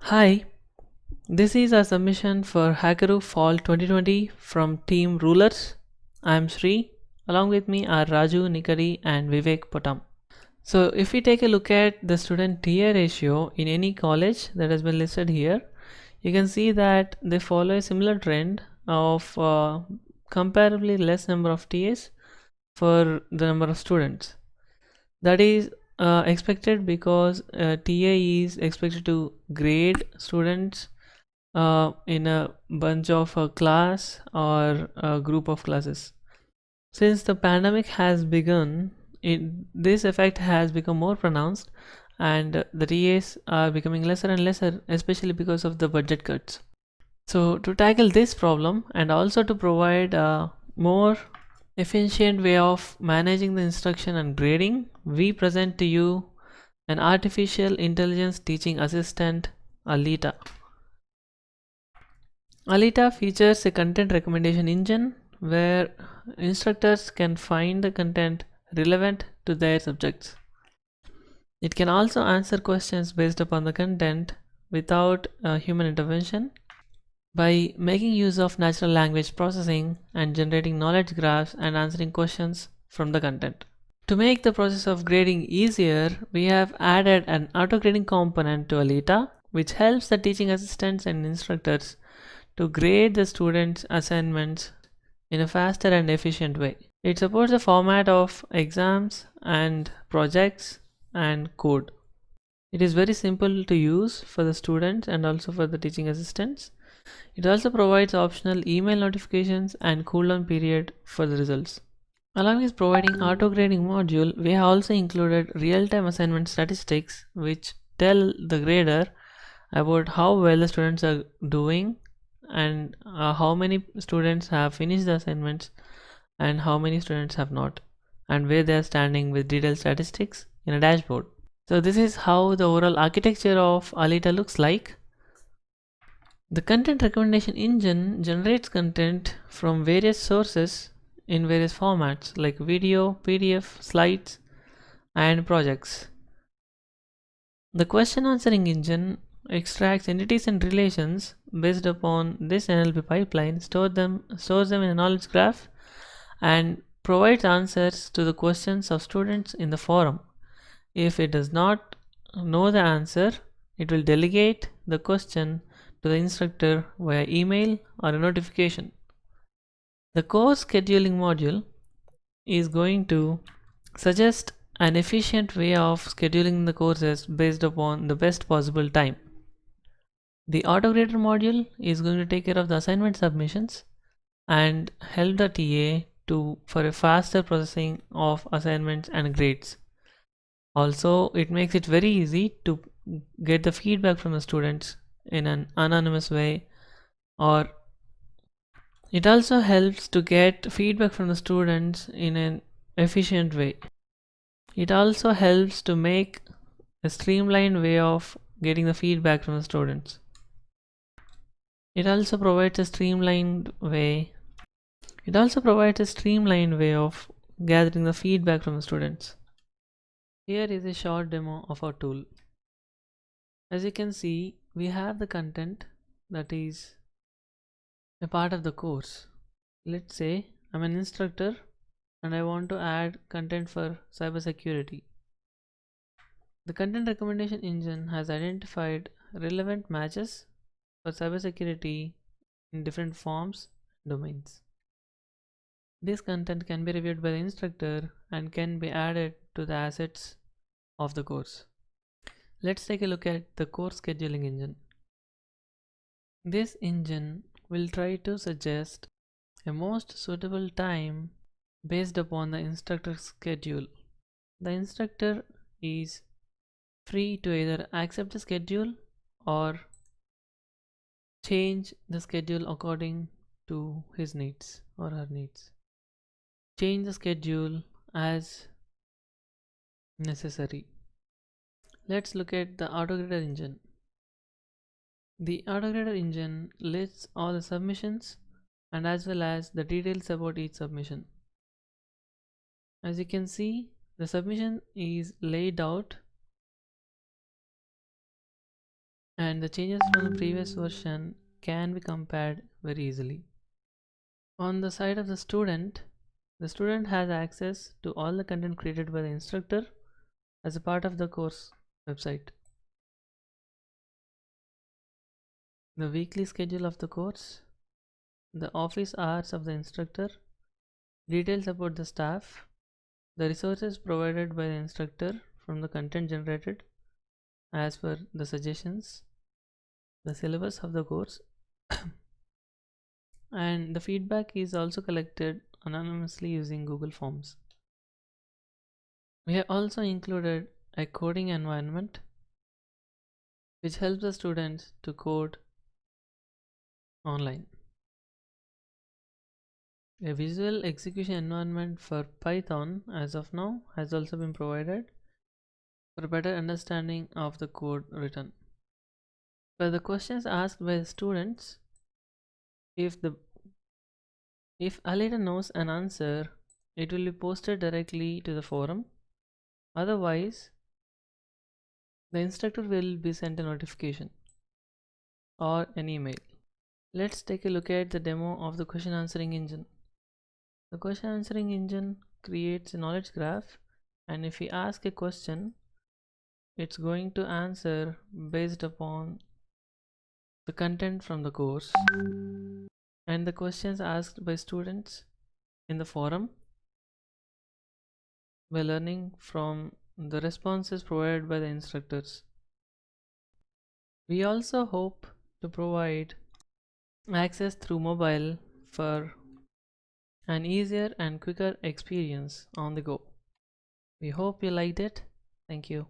Hi, this is a submission for Hackaroo Fall 2020 from Team Rulers. I am Sri. Along with me are Raju, Nikari, and Vivek Potam. So, if we take a look at the student TA ratio in any college that has been listed here, you can see that they follow a similar trend of comparably less number of TAs for the number of students. That is expected because TA is expected to grade students in a bunch of a class or a group of classes. Since the pandemic has begun, this effect has become more pronounced, and the TAs are becoming lesser and lesser, especially because of the budget cuts. So, to tackle this problem and also to provide a more efficient way of managing the instruction and grading, we present to you an artificial intelligence teaching assistant, Alita. Alita features a content recommendation engine where instructors can find the content relevant to their subjects. It can also answer questions based upon the content without human intervention by making use of natural language processing and generating knowledge graphs and answering questions from the content. To make the process of grading easier, we have added an auto-grading component to Alita, which helps the teaching assistants and instructors to grade the students' assignments in a faster and efficient way. It supports the format of exams and projects and code. It is very simple to use for the students and also for the teaching assistants. It also provides optional email notifications and cooldown period for the results. Along with providing auto-grading module, we have also included real-time assignment statistics which tell the grader about how well the students are doing and how many students have finished the assignments and how many students have not, and where they are standing with detailed statistics in a dashboard. So this is how the overall architecture of Alita looks like. The content recommendation engine generates content from various sources in various formats like video, PDF, slides, and projects. The question answering engine extracts entities and relations based upon this NLP pipeline, stores them in a knowledge graph, and provides answers to the questions of students in the forum. If it does not know the answer, it will delegate the question to the instructor via email or a notification. The course scheduling module is going to suggest an efficient way of scheduling the courses based upon the best possible time. The autograder module is going to take care of the assignment submissions and help the TA for a faster processing of assignments and grades. Also, it makes it very easy to get the feedback from the students in an anonymous way, or it also helps to get feedback from the students in an efficient way. It also helps to make a streamlined way of getting the feedback from the students. It also provides a streamlined way of gathering the feedback from the students. Here is a short demo of our tool. As you can see, we have the content that is a part of the course. Let's say I'm an instructor and I want to add content for cybersecurity. The content recommendation engine has identified relevant matches for cybersecurity in different forms and domains. This content can be reviewed by the instructor and can be added to the assets of the course. Let's take a look at the course scheduling engine. This engine will try to suggest a most suitable time based upon the instructor's schedule. The instructor is free to either accept the schedule or change the schedule according to his needs or her needs. Change the schedule as necessary. Let's look at the autograder engine. The autograder engine lists all the submissions and as well as the details about each submission. As you can see, the submission is laid out and the changes from the previous version can be compared very easily. On the side of the student has access to all the content created by the instructor as a part of the course website. The weekly schedule of the course, the office hours of the instructor, details about the staff, the resources provided by the instructor from the content generated as per the suggestions, the syllabus of the course, and the feedback is also collected anonymously using Google Forms. We have also included a coding environment which helps the students to code online. A visual execution environment for Python as of now has also been provided for better understanding of the code written. For the questions asked by the students, if Alida knows an answer, it will be posted directly to the forum. Otherwise, the instructor will be sent a notification or an email. Let's take a look at the demo of the question answering engine. The question answering engine creates a knowledge graph, and if we ask a question, it's going to answer based upon the content from the course and the questions asked by students in the forum by learning from the responses provided by the instructors. We also hope to provide access through mobile for an easier and quicker experience on the go. We hope you liked it. Thank you.